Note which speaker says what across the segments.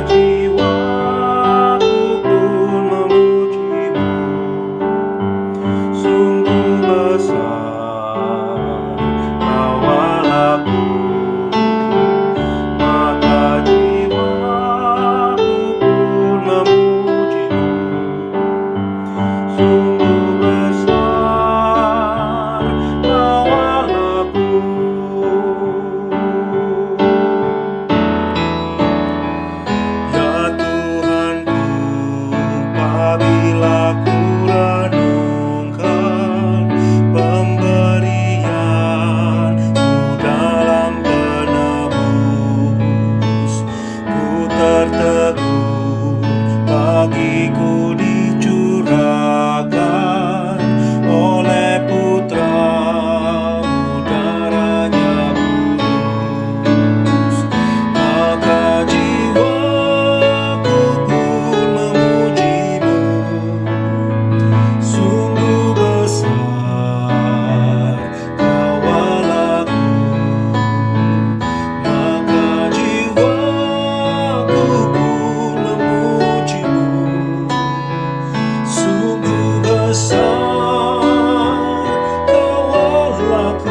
Speaker 1: jiwaku pun memujimu. Sungguh besar Kau Allahku, maka jiwaku pun memujimu. Sungguh besar Kau Allahku. Ya Tuhanku, apabila ku renungkan pemberian-Mu dalam penebus, ku tertegun bagiku dicurahkan oleh Putra-Mu darahnya kudus. Maka jiwaku pun memujimu. Sungguh besar Kau Allahku, maka jiwaku pun memujimu. Sungguh besar Kau Allahku.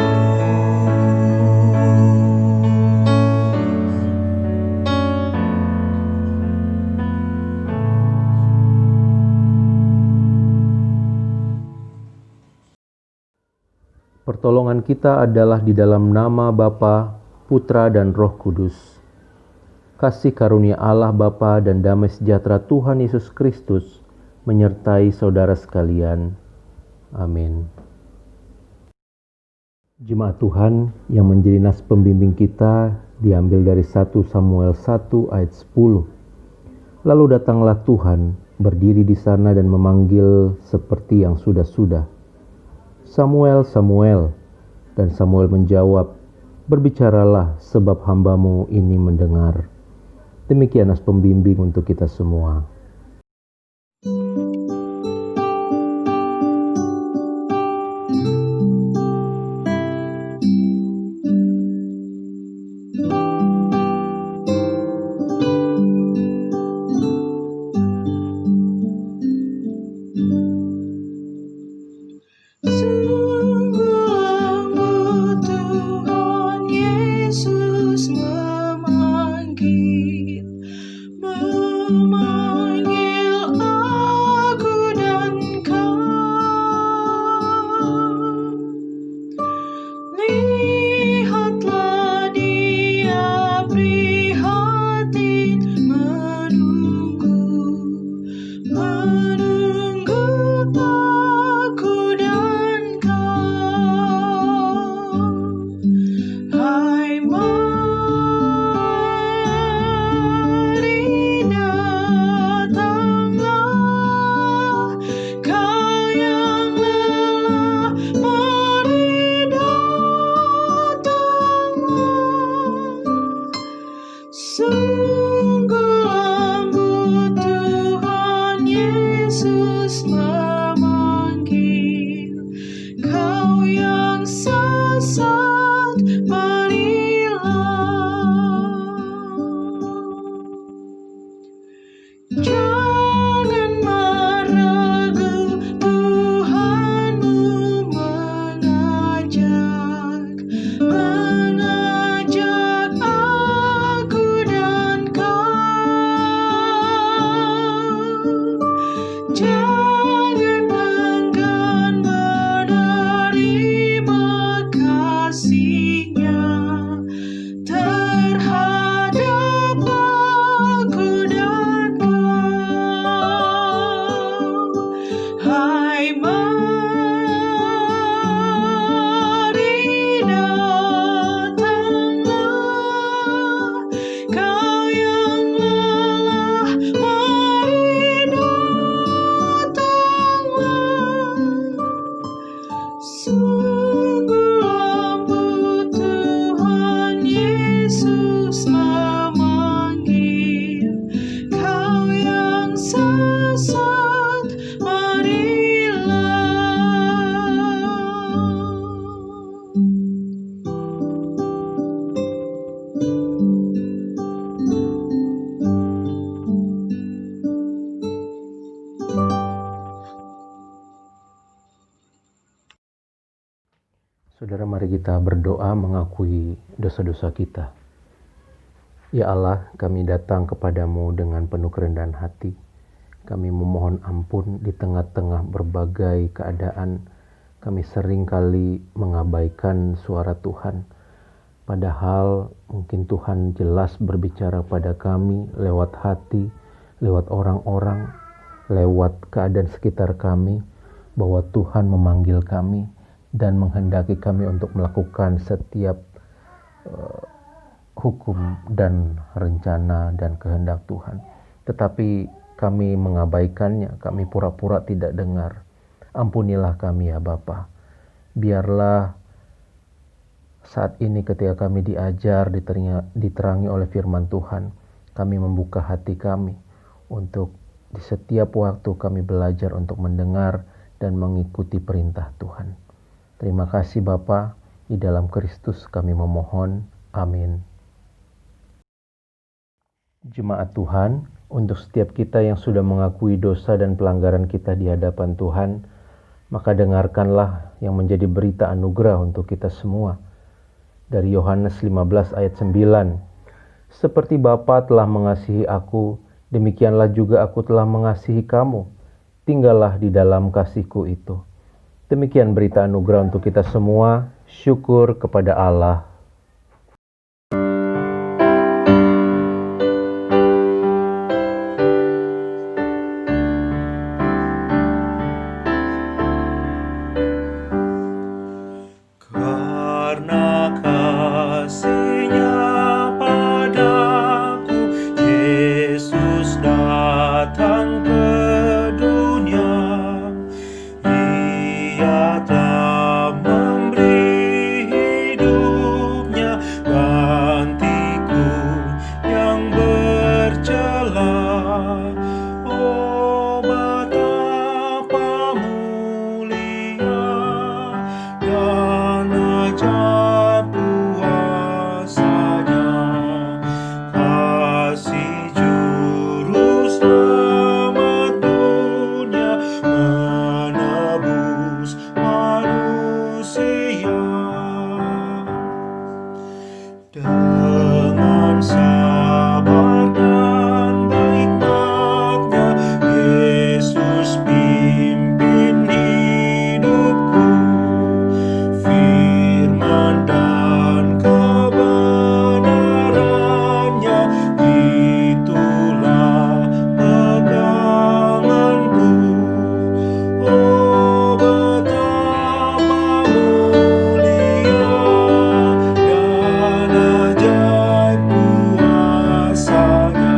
Speaker 2: Pertolongan kita adalah di dalam nama Bapa, Putra dan Roh Kudus. Kasih karunia Allah Bapa dan damai sejahtera Tuhan Yesus Kristus menyertai saudara sekalian. Amin. Jemaat Tuhan, yang menjadi nas pembimbing kita diambil dari 1 Samuel 1 ayat 10. Lalu datanglah Tuhan, berdiri di sana dan memanggil seperti yang sudah-sudah. Samuel, Samuel. Dan Samuel menjawab, berbicaralah sebab hamba-Mu ini mendengar. Demikian nas pembimbing untuk kita semua.
Speaker 3: Yesus memanggil aku dan kau. Lihatlah Dia prihatin menunggu aku dan kau. Hai
Speaker 2: kita berdoa mengakui dosa-dosa kita. Ya Allah, kami datang kepadamu dengan penuh kerendahan hati. Kami memohon ampun di tengah-tengah berbagai keadaan. Kami seringkali mengabaikan suara Tuhan. Padahal mungkin Tuhan jelas berbicara pada kami lewat hati, lewat orang-orang, lewat keadaan sekitar kami, bahwa Tuhan memanggil kami dan menghendaki kami untuk melakukan setiap hukum dan rencana dan kehendak Tuhan. Tetapi kami mengabaikannya, kami pura-pura tidak dengar. Ampunilah kami ya Bapa. Biarlah saat ini ketika kami diajar, diterangi oleh firman Tuhan, kami membuka hati kami untuk di setiap waktu kami belajar untuk mendengar dan mengikuti perintah Tuhan. Terima kasih Bapa, di dalam Kristus kami memohon. Amin. Jemaat Tuhan, untuk setiap kita yang sudah mengakui dosa dan pelanggaran kita di hadapan Tuhan, maka dengarkanlah yang menjadi berita anugerah untuk kita semua. Dari Yohanes 15 ayat 9. Seperti Bapa telah mengasihi aku, demikianlah juga aku telah mengasihi kamu. Tinggallah di dalam kasihku itu. Demikian berita anugerah untuk kita semua. Syukur kepada Allah.
Speaker 1: Karena kasih-Nya padaku, Yesus datang ke dunia. Ia telah memberi hidupnya gantiku yang bercela. Oh, betapa mulia dan ajaib kuasa-Nya, kasih juru selamat dunia menebus manusia. Dengan sabar dan hikmat-Nya, Yesus pimpin hidupku. Firman dan kebenaran-Nya, itulah peganganku. Oh, betapa mulia dan ajaib kuasa-Nya,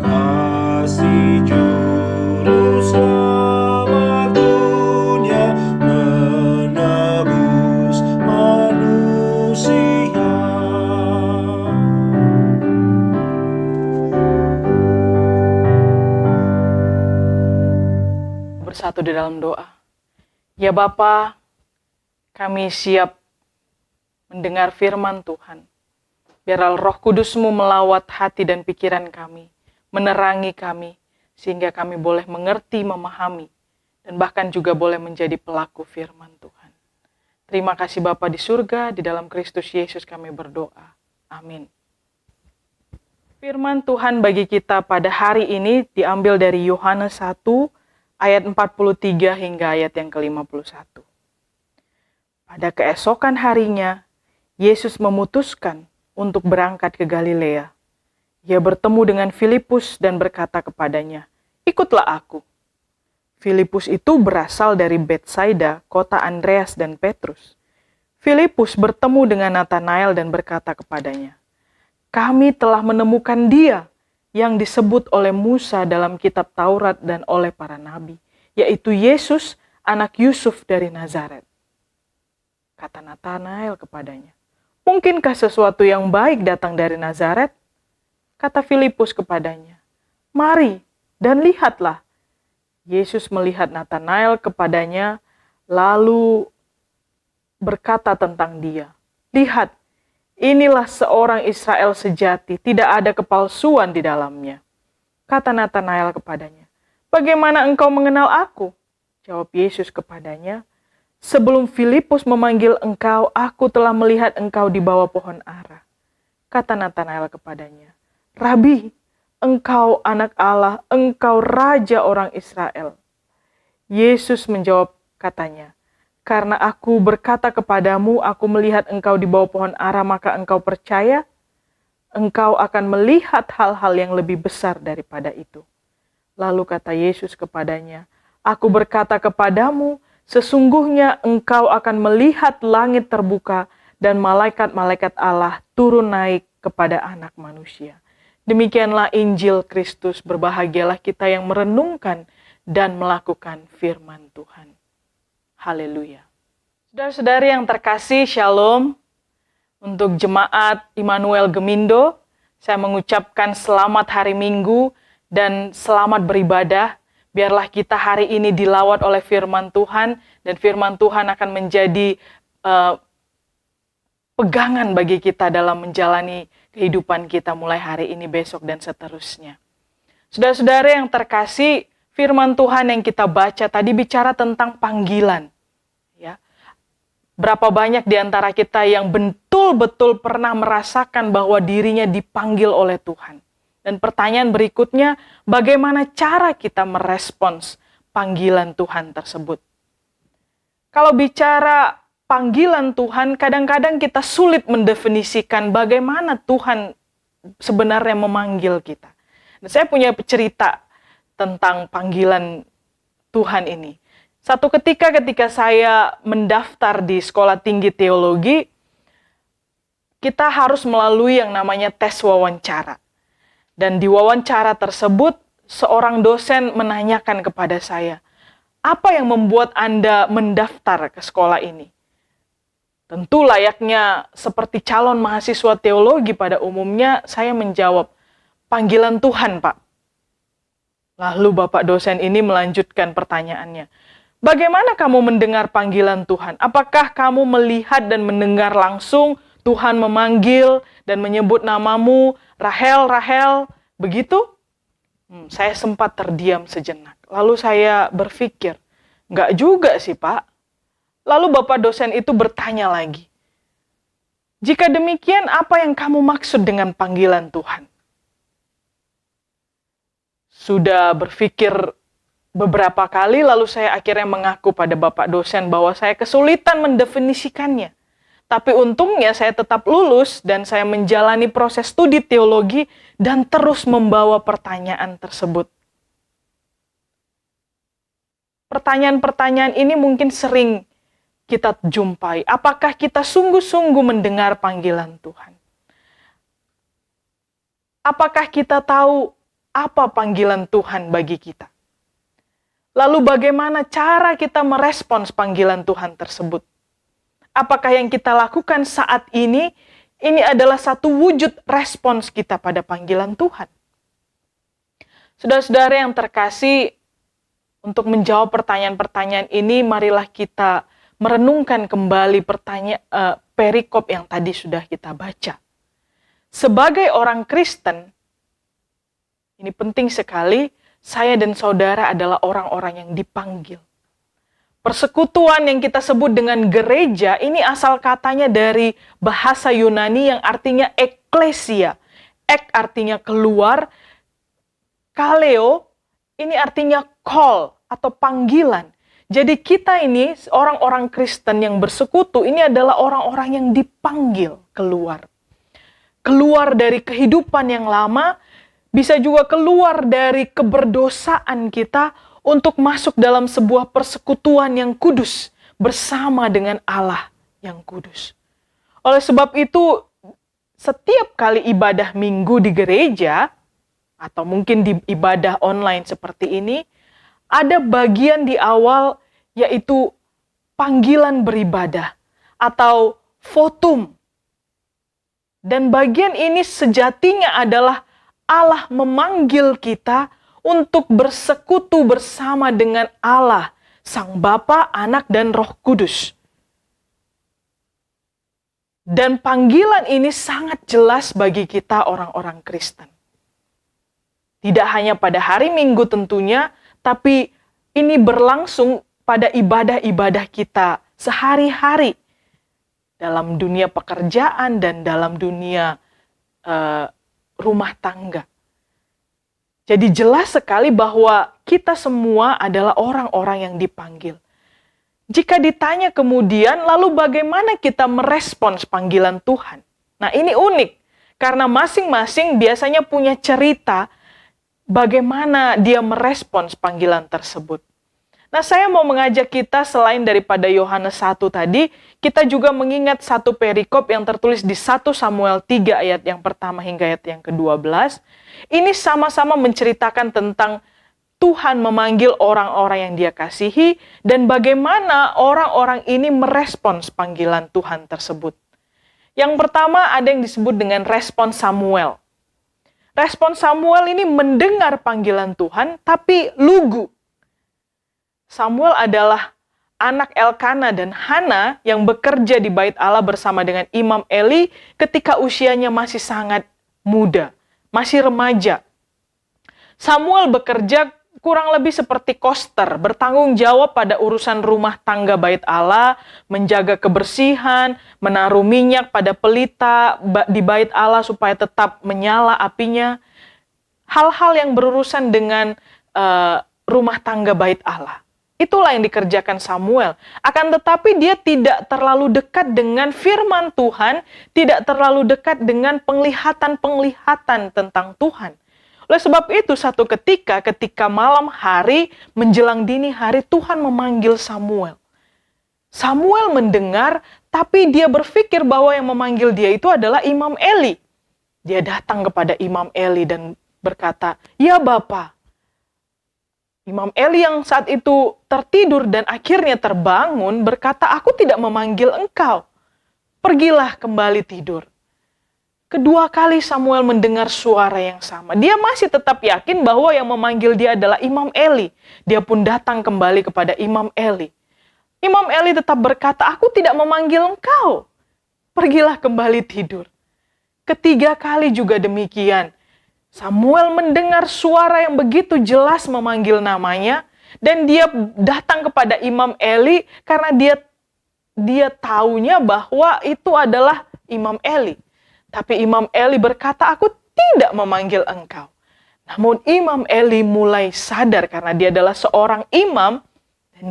Speaker 1: kasih juru selamat dunia menebus manusia.
Speaker 4: Bersatu di dalam doa. Ya Bapa, kami siap mendengar firman Tuhan. Biarlah Roh Kudus-Mu melawat hati dan pikiran kami, menerangi kami, sehingga kami boleh mengerti, memahami, dan bahkan juga boleh menjadi pelaku firman Tuhan. Terima kasih Bapa di surga, di dalam Kristus Yesus kami berdoa. Amin. Firman Tuhan bagi kita pada hari ini diambil dari Yohanes 1 ayat 43 hingga ayat yang ke-51. Pada keesokan harinya, Yesus memutuskan untuk berangkat ke Galilea. Ia bertemu dengan Filipus dan berkata kepadanya, "Ikutlah aku." Filipus itu berasal dari Betsaida, kota Andreas dan Petrus. Filipus bertemu dengan Natanael dan berkata kepadanya, "Kami telah menemukan Dia yang disebut oleh Musa dalam kitab Taurat dan oleh para nabi, yaitu Yesus, anak Yusuf dari Nazaret." Kata Natanael kepadanya, "Mungkinkah sesuatu yang baik datang dari Nazaret?" Kata Filipus kepadanya, "Mari dan lihatlah." Yesus melihat Natanael kepadanya, lalu berkata tentang dia, "Lihat, inilah seorang Israel sejati, tidak ada kepalsuan di dalamnya." Kata Natanael kepadanya, "Bagaimana engkau mengenal aku?" Jawab Yesus kepadanya, Sebelum Filipus memanggil engkau, aku telah melihat engkau di bawah pohon ara. Kata Natanael kepadanya, Rabi, engkau anak Allah, engkau raja orang Israel. Yesus menjawab katanya, karena aku berkata kepadamu, aku melihat engkau di bawah pohon ara, maka engkau percaya? Engkau akan melihat hal-hal yang lebih besar daripada itu. Lalu kata Yesus kepadanya, aku berkata kepadamu, sesungguhnya engkau akan melihat langit terbuka dan malaikat-malaikat Allah turun naik kepada anak manusia. Demikianlah Injil Kristus, berbahagialah kita yang merenungkan dan melakukan firman Tuhan. Haleluya. Saudara-saudari yang terkasih, Shalom. Untuk jemaat Immanuel Gemindo, saya mengucapkan selamat hari Minggu dan selamat beribadah. Biarlah kita hari ini dilawat oleh firman Tuhan, dan firman Tuhan akan menjadi pegangan bagi kita dalam menjalani kehidupan kita mulai hari ini, besok, dan seterusnya. Saudara-saudara yang terkasih, firman Tuhan yang kita baca tadi bicara tentang panggilan. Ya. Berapa banyak di antara kita yang betul-betul pernah merasakan bahwa dirinya dipanggil oleh Tuhan. Dan pertanyaan berikutnya, bagaimana cara kita merespons panggilan Tuhan tersebut? Kalau bicara panggilan Tuhan, kadang-kadang kita sulit mendefinisikan bagaimana Tuhan sebenarnya memanggil kita. Dan saya punya cerita tentang panggilan Tuhan ini. Satu ketika saya mendaftar di Sekolah Tinggi Teologi, kita harus melalui yang namanya tes wawancara. Dan di wawancara tersebut, seorang dosen menanyakan kepada saya, apa yang membuat Anda mendaftar ke sekolah ini? Tentu layaknya seperti calon mahasiswa teologi pada umumnya, saya menjawab, panggilan Tuhan, Pak. Lalu Bapak dosen ini melanjutkan pertanyaannya. Bagaimana kamu mendengar panggilan Tuhan? Apakah kamu melihat dan mendengar langsung Tuhan memanggil dan menyebut namamu, Rahel, Rahel, begitu? Saya sempat terdiam sejenak. Lalu saya berpikir, enggak juga sih Pak. Lalu Bapak dosen itu bertanya lagi. Jika demikian, apa yang kamu maksud dengan panggilan Tuhan? Sudah berpikir beberapa kali, lalu saya akhirnya mengaku pada Bapak dosen bahwa saya kesulitan mendefinisikannya. Tapi untungnya saya tetap lulus dan saya menjalani proses studi teologi dan terus membawa pertanyaan tersebut. Pertanyaan-pertanyaan ini mungkin sering kita jumpai. Apakah kita sungguh-sungguh mendengar panggilan Tuhan? Apakah kita tahu apa panggilan Tuhan bagi kita? Lalu bagaimana cara kita merespons panggilan Tuhan tersebut? Apakah yang kita lakukan saat ini adalah satu wujud respons kita pada panggilan Tuhan? Saudara-saudara yang terkasih, untuk menjawab pertanyaan-pertanyaan ini, marilah kita merenungkan kembali perikop yang tadi sudah kita baca. Sebagai orang Kristen, ini penting sekali, saya dan saudara adalah orang-orang yang dipanggil. Persekutuan yang kita sebut dengan gereja, ini asal katanya dari bahasa Yunani yang artinya eklesia. Ek artinya keluar, kaleo ini artinya call atau panggilan. Jadi kita ini, orang-orang Kristen yang bersekutu, ini adalah orang-orang yang dipanggil keluar. Keluar dari kehidupan yang lama, bisa juga keluar dari keberdosaan kita untuk masuk dalam sebuah persekutuan yang kudus bersama dengan Allah yang kudus. Oleh sebab itu, setiap kali ibadah minggu di gereja, atau mungkin di ibadah online seperti ini, ada bagian di awal yaitu panggilan beribadah atau votum. Dan bagian ini sejatinya adalah Allah memanggil kita untuk bersekutu bersama dengan Allah, Sang Bapa, Anak, dan Roh Kudus. Dan panggilan ini sangat jelas bagi kita orang-orang Kristen. Tidak hanya pada hari Minggu tentunya, tapi ini berlangsung pada ibadah-ibadah kita sehari-hari dalam dunia pekerjaan dan dalam dunia rumah tangga. Jadi jelas sekali bahwa kita semua adalah orang-orang yang dipanggil. Jika ditanya kemudian, lalu bagaimana kita merespons panggilan Tuhan? Nah, ini unik, karena masing-masing biasanya punya cerita bagaimana dia merespons panggilan tersebut. Nah, saya mau mengajak kita selain daripada Yohanes 1 tadi, kita juga mengingat satu perikop yang tertulis di 1 Samuel 3 ayat yang pertama hingga ayat yang ke-12. Ini sama-sama menceritakan tentang Tuhan memanggil orang-orang yang Dia kasihi dan bagaimana orang-orang ini merespons panggilan Tuhan tersebut. Yang pertama ada yang disebut dengan respon Samuel. Respon Samuel ini mendengar panggilan Tuhan tapi lugu. Samuel adalah anak Elkana dan Hana yang bekerja di bait Allah bersama dengan Imam Eli ketika usianya masih sangat muda, masih remaja. Samuel bekerja kurang lebih seperti koster, bertanggung jawab pada urusan rumah tangga bait Allah, menjaga kebersihan, menaruh minyak pada pelita di bait Allah supaya tetap menyala apinya. Hal-hal yang berurusan dengan rumah tangga bait Allah. Itulah yang dikerjakan Samuel. Akan tetapi dia tidak terlalu dekat dengan firman Tuhan, tidak terlalu dekat dengan penglihatan-penglihatan tentang Tuhan. Oleh sebab itu, satu ketika malam hari menjelang dini hari, Tuhan memanggil Samuel. Samuel mendengar, tapi dia berpikir bahwa yang memanggil dia itu adalah Imam Eli. Dia datang kepada Imam Eli dan berkata, "Ya Bapa." Imam Eli yang saat itu tertidur dan akhirnya terbangun berkata, "Aku tidak memanggil engkau. Pergilah kembali tidur." Kedua kali Samuel mendengar suara yang sama. Dia masih tetap yakin bahwa yang memanggil dia adalah Imam Eli. Dia pun datang kembali kepada Imam Eli. Imam Eli tetap berkata, "Aku tidak memanggil engkau. Pergilah kembali tidur." Ketiga kali juga demikian. Samuel mendengar suara yang begitu jelas memanggil namanya. Dan dia datang kepada Imam Eli karena dia taunya bahwa itu adalah Imam Eli. Tapi Imam Eli berkata, "Aku tidak memanggil engkau." Namun Imam Eli mulai sadar karena dia adalah seorang imam dan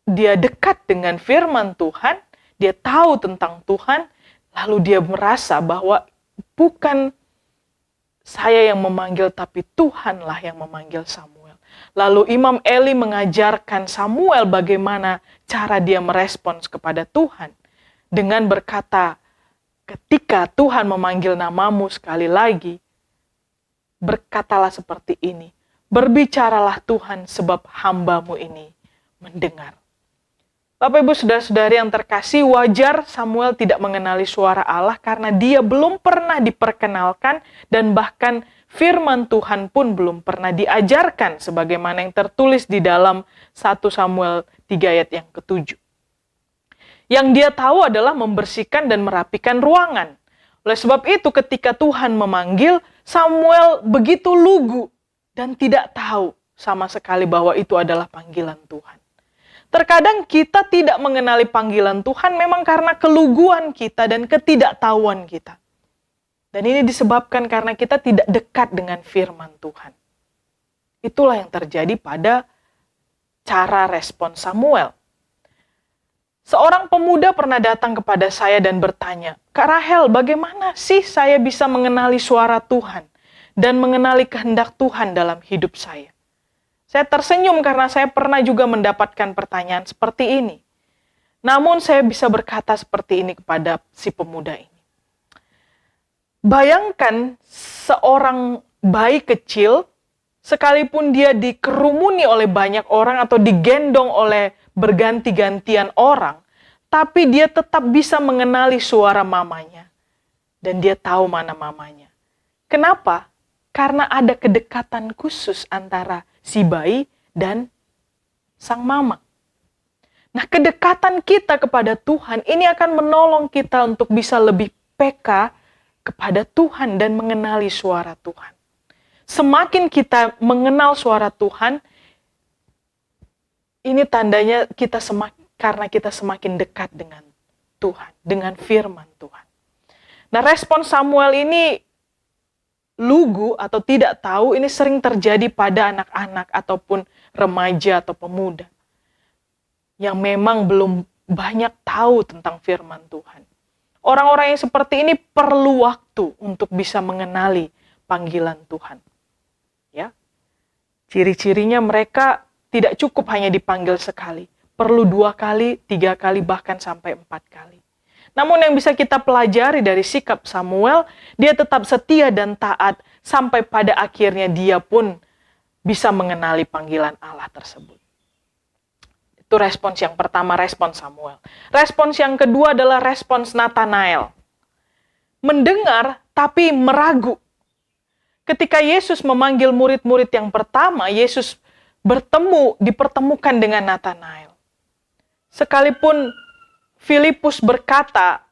Speaker 4: dia dekat dengan firman Tuhan, dia tahu tentang Tuhan, lalu dia merasa bahwa bukan saya yang memanggil tapi Tuhanlah yang memanggil Samuel. Lalu Imam Eli mengajarkan Samuel bagaimana cara dia merespons kepada Tuhan dengan berkata, "Ketika Tuhan memanggil namamu sekali lagi, berkatalah seperti ini, berbicaralah Tuhan sebab hamba-Mu ini mendengar." Bapak Ibu Saudara-saudari yang terkasih, wajar Samuel tidak mengenali suara Allah karena dia belum pernah diperkenalkan dan bahkan firman Tuhan pun belum pernah diajarkan sebagaimana yang tertulis di dalam 1 Samuel 3 ayat yang ke-7. Yang dia tahu adalah membersihkan dan merapikan ruangan. Oleh sebab itu ketika Tuhan memanggil, Samuel begitu lugu dan tidak tahu sama sekali bahwa itu adalah panggilan Tuhan. Terkadang kita tidak mengenali panggilan Tuhan memang karena keluguan kita dan ketidaktahuan kita. Dan ini disebabkan karena kita tidak dekat dengan firman Tuhan. Itulah yang terjadi pada cara respon Samuel. Seorang pemuda pernah datang kepada saya dan bertanya, "Kak Rahel, bagaimana sih saya bisa mengenali suara Tuhan dan mengenali kehendak Tuhan dalam hidup saya?" Saya tersenyum karena saya pernah juga mendapatkan pertanyaan seperti ini. Namun saya bisa berkata seperti ini kepada si pemuda ini. Bayangkan seorang bayi kecil, sekalipun dia dikerumuni oleh banyak orang atau digendong oleh berganti-gantian orang, tapi dia tetap bisa mengenali suara mamanya. Dan dia tahu mana mamanya. Kenapa? Karena ada kedekatan khusus antara si bayi dan sang mama. Nah, kedekatan kita kepada Tuhan ini akan menolong kita untuk bisa lebih peka kepada Tuhan dan mengenali suara Tuhan. Semakin kita mengenal suara Tuhan, ini tandanya kita karena kita semakin dekat dengan Tuhan, dengan firman Tuhan. Nah, respon Samuel ini lugu atau tidak tahu, ini sering terjadi pada anak-anak ataupun remaja atau pemuda yang memang belum banyak tahu tentang firman Tuhan. Orang-orang yang seperti ini perlu waktu untuk bisa mengenali panggilan Tuhan. Ya. Ciri-cirinya mereka tidak cukup hanya dipanggil sekali, perlu 2 kali, 3 kali, bahkan sampai 4 kali. Namun yang bisa kita pelajari dari sikap Samuel, dia tetap setia dan taat sampai pada akhirnya dia pun bisa mengenali panggilan Allah tersebut. Itu respons yang pertama, respons Samuel. Respons yang kedua adalah respons Nathanael. Mendengar tapi meragu. Ketika Yesus memanggil murid-murid yang pertama, Yesus dipertemukan dengan Nathanael. Sekalipun Filipus berkata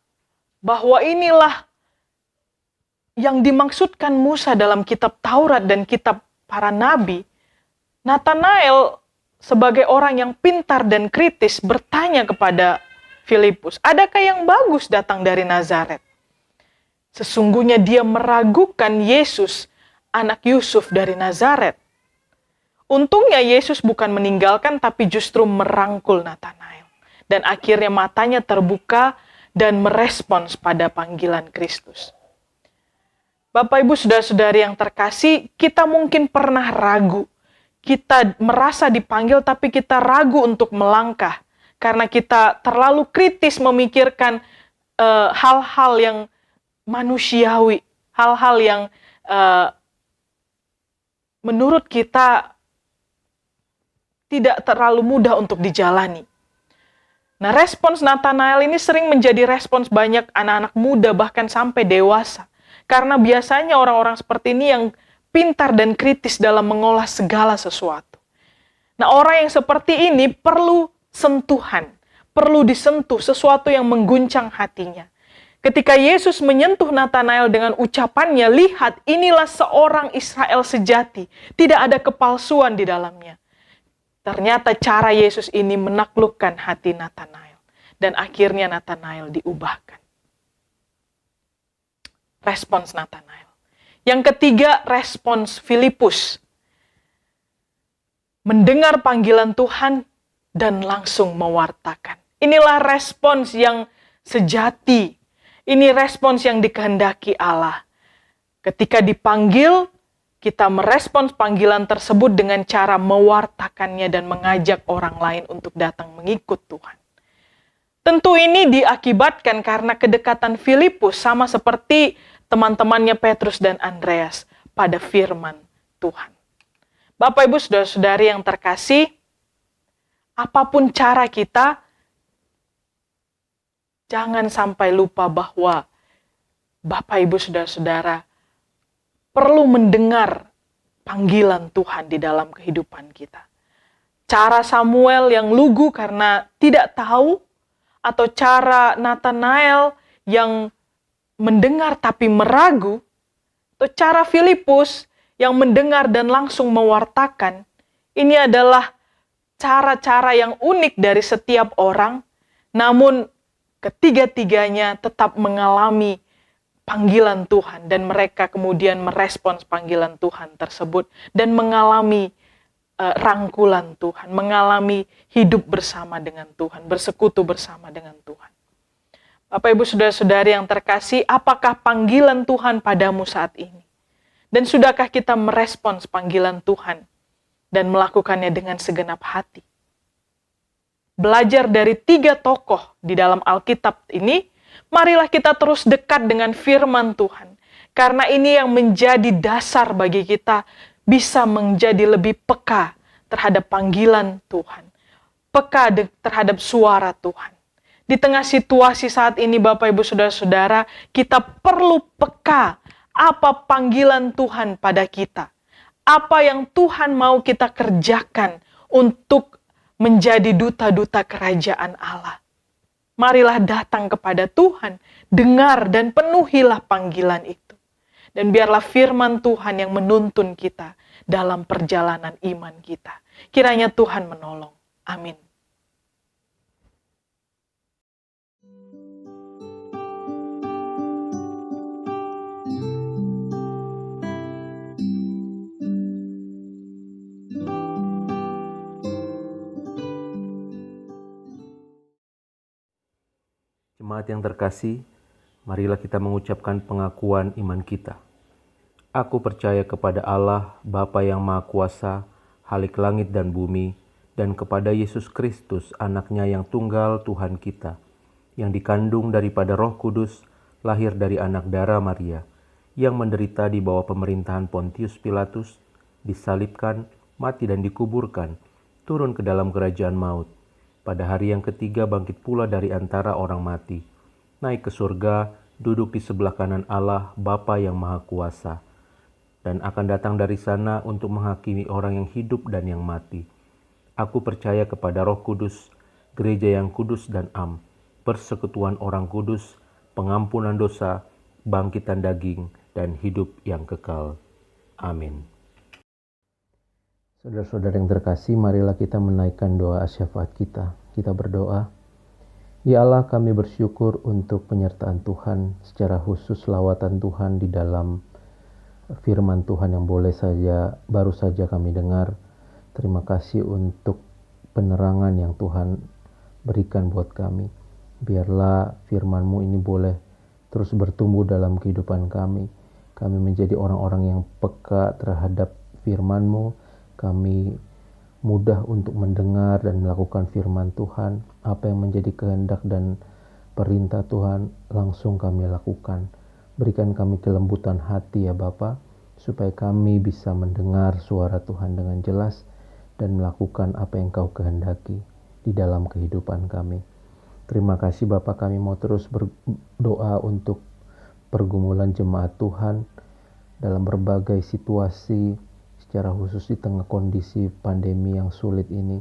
Speaker 4: bahwa inilah yang dimaksudkan Musa dalam kitab Taurat dan kitab para nabi, Nathanael sebagai orang yang pintar dan kritis bertanya kepada Filipus, adakah yang bagus datang dari Nazaret? Sesungguhnya dia meragukan Yesus, anak Yusuf dari Nazaret. Untungnya Yesus bukan meninggalkan tapi justru merangkul Nathanael. Dan akhirnya matanya terbuka dan merespons pada panggilan Kristus. Bapak, Ibu, saudara-saudari yang terkasih, kita mungkin pernah ragu. Kita merasa dipanggil tapi kita ragu untuk melangkah. Karena kita terlalu kritis memikirkan hal-hal yang manusiawi. Hal-hal yang menurut kita tidak terlalu mudah untuk dijalani. Nah, respons Nathanael ini sering menjadi respons banyak anak-anak muda bahkan sampai dewasa. Karena biasanya orang-orang seperti ini yang pintar dan kritis dalam mengolah segala sesuatu. Nah, orang yang seperti ini perlu sentuhan, perlu disentuh sesuatu yang mengguncang hatinya. Ketika Yesus menyentuh Nathanael dengan ucapannya, lihat inilah seorang Israel sejati, tidak ada kepalsuan di dalamnya. Ternyata cara Yesus ini menaklukkan hati Nathanael. Dan akhirnya Nathanael diubahkan. Respons Nathanael. Yang ketiga, respons Filipus. Mendengar panggilan Tuhan dan langsung mewartakan. Inilah respons yang sejati. Ini respons yang dikehendaki Allah. Ketika dipanggil, kita merespons panggilan tersebut dengan cara mewartakannya dan mengajak orang lain untuk datang mengikut Tuhan. Tentu ini diakibatkan karena kedekatan Filipus sama seperti teman-temannya Petrus dan Andreas pada firman Tuhan. Bapak, Ibu, saudara-saudari yang terkasih, apapun cara kita, jangan sampai lupa bahwa Bapak, Ibu, saudara-saudara perlu mendengar panggilan Tuhan di dalam kehidupan kita. Cara Samuel yang lugu karena tidak tahu, atau cara Nathanael yang mendengar tapi meragu, atau cara Filipus yang mendengar dan langsung mewartakan, ini adalah cara-cara yang unik dari setiap orang, namun ketiga-tiganya tetap mengalami panggilan Tuhan dan mereka kemudian merespons panggilan Tuhan tersebut dan mengalami rangkulan Tuhan, mengalami hidup bersama dengan Tuhan, bersekutu bersama dengan Tuhan. Bapak, Ibu, saudara-saudari yang terkasih, apakah panggilan Tuhan padamu saat ini? Dan sudahkah kita merespons panggilan Tuhan dan melakukannya dengan segenap hati? Belajar dari 3 tokoh di dalam Alkitab ini, marilah kita terus dekat dengan firman Tuhan. Karena ini yang menjadi dasar bagi kita bisa menjadi lebih peka terhadap panggilan Tuhan. Peka terhadap suara Tuhan. Di tengah situasi saat ini, Bapak, Ibu, saudara-saudara, kita perlu peka apa panggilan Tuhan pada kita. Apa yang Tuhan mau kita kerjakan untuk menjadi duta-duta kerajaan Allah. Marilah datang kepada Tuhan, dengar dan penuhilah panggilan itu. Dan biarlah firman Tuhan yang menuntun kita dalam perjalanan iman kita. Kiranya Tuhan menolong. Amin.
Speaker 2: Jemaat yang terkasih, marilah kita mengucapkan pengakuan iman kita. Aku percaya kepada Allah, Bapa yang Maha Kuasa, Halik langit dan bumi, dan kepada Yesus Kristus, Anaknya yang tunggal Tuhan kita, yang dikandung daripada Roh Kudus, lahir dari anak darah Maria, yang menderita di bawah pemerintahan Pontius Pilatus, disalibkan, mati dan dikuburkan, turun ke dalam kerajaan maut. Pada hari yang ketiga bangkit pula dari antara orang mati, naik ke surga, duduk di sebelah kanan Allah, Bapa yang Maha Kuasa, dan akan datang dari sana untuk menghakimi orang yang hidup dan yang mati. Aku percaya kepada Roh Kudus, gereja yang kudus dan am, persekutuan orang kudus, pengampunan dosa, bangkitan daging, dan hidup yang kekal. Amin. Saudara-saudara yang terkasih, marilah kita menaikkan doa syafaat kita. Kita berdoa. Ya Allah, kami bersyukur untuk penyertaan Tuhan, secara khusus lawatan Tuhan di dalam firman Tuhan yang baru saja kami dengar. Terima kasih untuk penerangan yang Tuhan berikan buat kami. Biarlah firman-Mu ini boleh terus bertumbuh dalam kehidupan kami. Kami menjadi orang-orang yang peka terhadap firman-Mu. Kami mudah untuk mendengar dan melakukan firman Tuhan. Apa yang menjadi kehendak dan perintah Tuhan langsung kami lakukan. Berikan kami kelembutan hati ya Bapa, supaya kami bisa mendengar suara Tuhan dengan jelas dan melakukan apa yang Kau kehendaki di dalam kehidupan kami. Terima kasih Bapa, kami mau terus berdoa untuk pergumulan jemaat Tuhan dalam berbagai situasi, secara khusus di tengah kondisi pandemi yang sulit ini.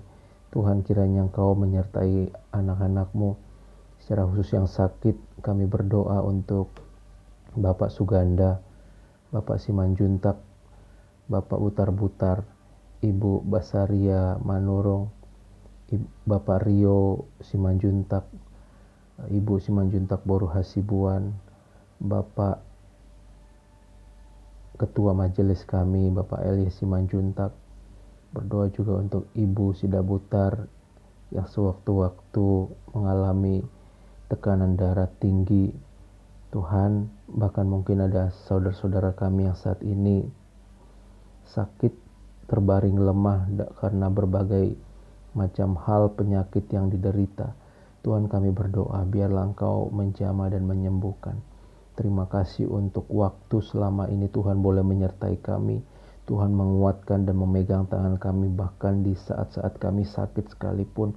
Speaker 2: Tuhan, kiranya Engkau menyertai anak-anak-Mu, secara khusus yang sakit. Kami berdoa untuk Bapak Suganda, Bapak Simanjuntak, Bapak Butar-Butar, Ibu Basaria Manurung, Bapak Rio Simanjuntak, Ibu Simanjuntak Boru Hasibuan, Bapak Ketua Majelis kami, Bapak Elias Simanjuntak. Berdoa juga untuk Ibu Sidabutar yang sewaktu-waktu mengalami tekanan darah tinggi. Tuhan, bahkan mungkin ada saudara-saudara kami yang saat ini sakit, terbaring lemah karena berbagai macam hal penyakit yang diderita. Tuhan, kami berdoa biarlah Engkau menjamah dan menyembuhkan. Terima kasih untuk waktu selama ini Tuhan boleh menyertai kami. Tuhan menguatkan dan memegang tangan kami bahkan di saat-saat kami sakit sekalipun.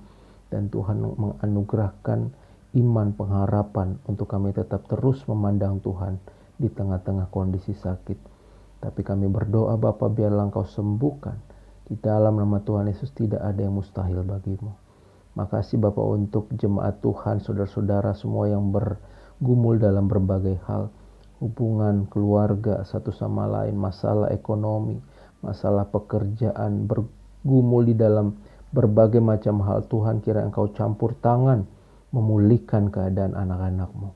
Speaker 2: Dan Tuhan menganugerahkan iman pengharapan untuk kami tetap terus memandang Tuhan di tengah-tengah kondisi sakit. Tapi kami berdoa Bapa, biarlah Engkau sembuhkan. Di dalam nama Tuhan Yesus tidak ada yang mustahil bagimu. Makasih Bapa untuk jemaat Tuhan, saudara-saudara semua yang bergumul dalam berbagai hal, hubungan keluarga satu sama lain, masalah ekonomi, masalah pekerjaan, bergumul di dalam berbagai macam hal. Tuhan, kira Engkau campur tangan memulihkan keadaan anak-anak-Mu.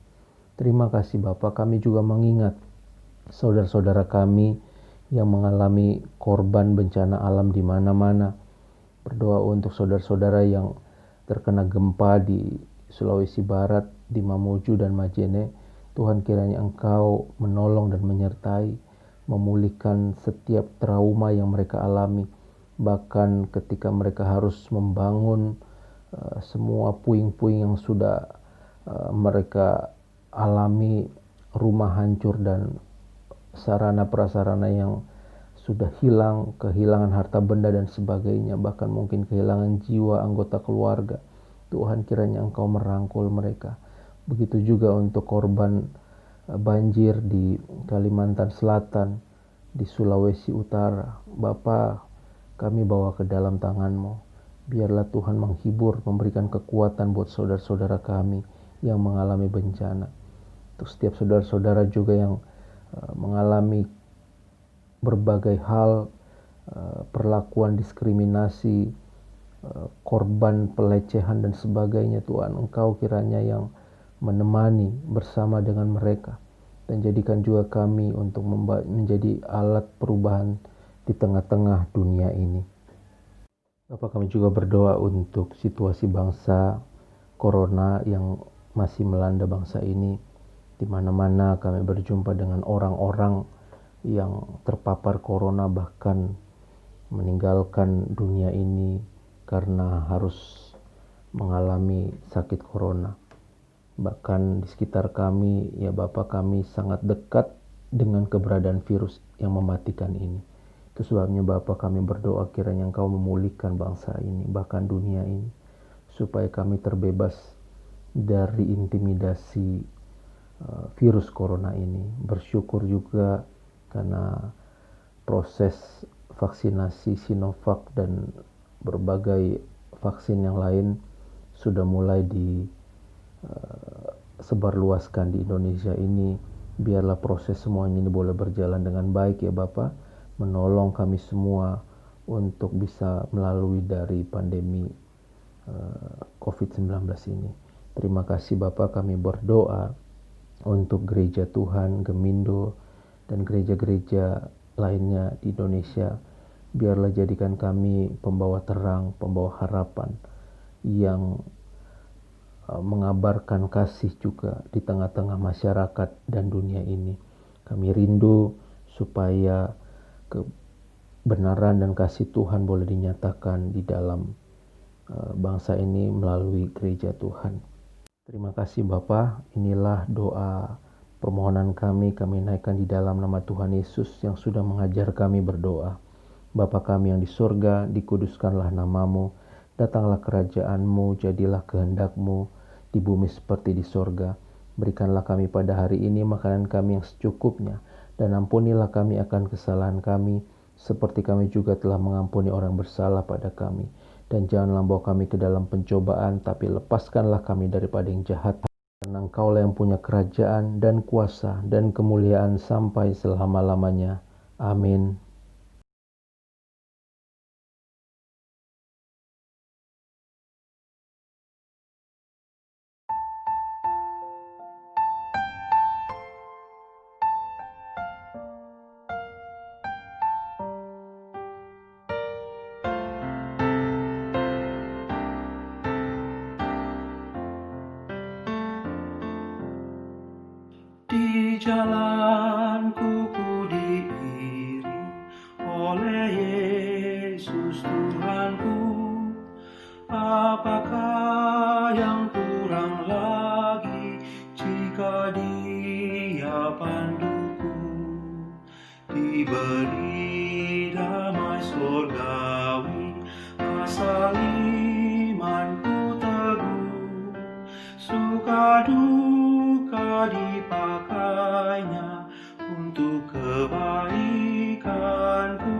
Speaker 2: Terima kasih Bapa. Kami juga mengingat saudara-saudara kami yang mengalami korban bencana alam di mana-mana. Berdoa untuk saudara-saudara yang terkena gempa di Sulawesi Barat, di Mamuju dan Majene. Tuhan, kiranya Engkau menolong dan menyertai, memulihkan setiap trauma yang mereka alami. Bahkan ketika mereka harus membangun semua puing-puing yang sudah mereka alami, rumah hancur dan sarana prasarana yang sudah hilang, kehilangan harta benda dan sebagainya, bahkan mungkin kehilangan jiwa anggota keluarga. Tuhan, kiranya Engkau merangkul mereka. Begitu juga untuk korban banjir di Kalimantan Selatan, di Sulawesi Utara. Bapa, kami bawa ke dalam tangan-Mu. Biarlah Tuhan menghibur, memberikan kekuatan buat saudara-saudara kami yang mengalami bencana. Untuk setiap saudara-saudara juga yang mengalami berbagai hal, perlakuan diskriminasi, korban pelecehan dan sebagainya. Tuhan, Engkau kiranya yang menemani bersama dengan mereka, dan jadikan juga kami untuk menjadi alat perubahan di tengah-tengah dunia ini. Bapak, kami juga berdoa untuk situasi bangsa corona yang masih melanda bangsa ini. Di mana-mana kami berjumpa dengan orang-orang yang terpapar corona, bahkan meninggalkan dunia ini karena harus mengalami sakit corona. Bahkan di sekitar kami, ya Bapa, kami sangat dekat dengan keberadaan virus yang mematikan ini. Itu sebabnya Bapa, kami berdoa kiranya Engkau memulihkan bangsa ini, bahkan dunia ini, supaya kami terbebas dari intimidasi virus corona ini. Bersyukur juga karena proses vaksinasi Sinovac dan berbagai vaksin yang lain sudah mulai disebarluaskan di Indonesia ini. Biarlah proses semuanya ini boleh berjalan dengan baik ya Bapa, menolong kami semua untuk bisa melalui dari pandemi COVID-19 ini. Terima kasih Bapa, kami berdoa untuk gereja Tuhan, Gemindo, dan gereja-gereja lainnya di Indonesia. Biarlah jadikan kami pembawa terang, pembawa harapan yang mengabarkan kasih juga di tengah-tengah masyarakat dan dunia ini. Kami rindu supaya kebenaran dan kasih Tuhan boleh dinyatakan di dalam bangsa ini melalui gereja Tuhan. Terima kasih Bapa, inilah doa permohonan kami naikkan di dalam nama Tuhan Yesus yang sudah mengajar kami berdoa. Bapa kami yang di surga, dikuduskanlah namamu, datanglah kerajaan-Mu, jadilah kehendak-Mu di bumi seperti di surga. Berikanlah kami pada hari ini makanan kami yang secukupnya, dan ampunilah kami akan kesalahan kami, seperti kami juga telah mengampuni orang bersalah pada kami. Dan janganlah bawa kami ke dalam pencobaan, tapi lepaskanlah kami daripada yang jahat. Karena Engkaulah yang punya kerajaan dan kuasa dan kemuliaan sampai selama-lamanya. Amin.
Speaker 1: Di jalanku ku diiring oleh Yesus Tuhanku. Apakah yang kurang lagi jika Dia panduku? Diberi damai surgawi, asal imanku teguh. Suka duka dipakainya untuk kebaikanku.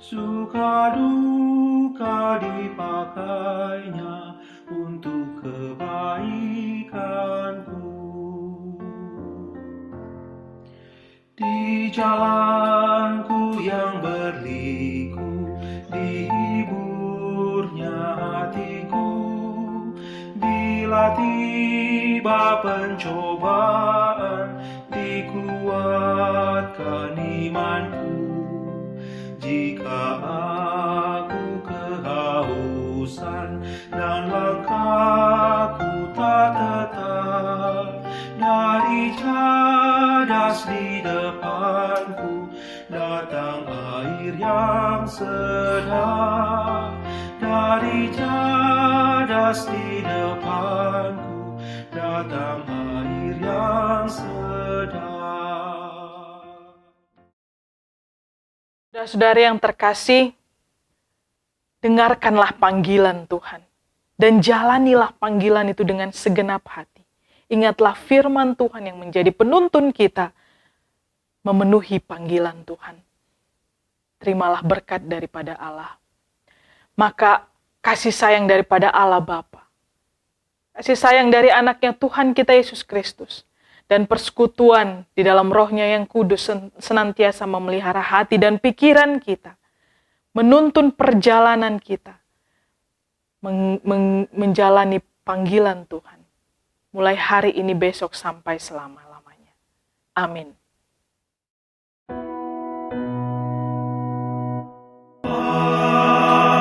Speaker 1: Suka duka dipakainya untuk kebaikanku. Di jalanku yang berliku, dihiburnya hatiku. Bila tiba pencobaan, dikuatkan imanku. Jika aku kehausan dan langkahku tak tetap, dari cadas di depanku datang air yang sedap. Dari cadas di depanku datang air yang sedap.
Speaker 4: Saudara-saudara yang terkasih, dengarkanlah panggilan Tuhan dan jalanilah panggilan itu dengan segenap hati. Ingatlah firman Tuhan yang menjadi penuntun kita memenuhi panggilan Tuhan. Terimalah berkat daripada Allah. Maka kasih sayang daripada Allah Bapa, kasih sayang dari anaknya Tuhan kita Yesus Kristus, dan persekutuan di dalam rohnya yang kudus senantiasa memelihara hati dan pikiran kita, menuntun perjalanan kita, menjalani panggilan Tuhan, mulai hari ini, besok, sampai selama-lamanya. Amin.
Speaker 1: Amin.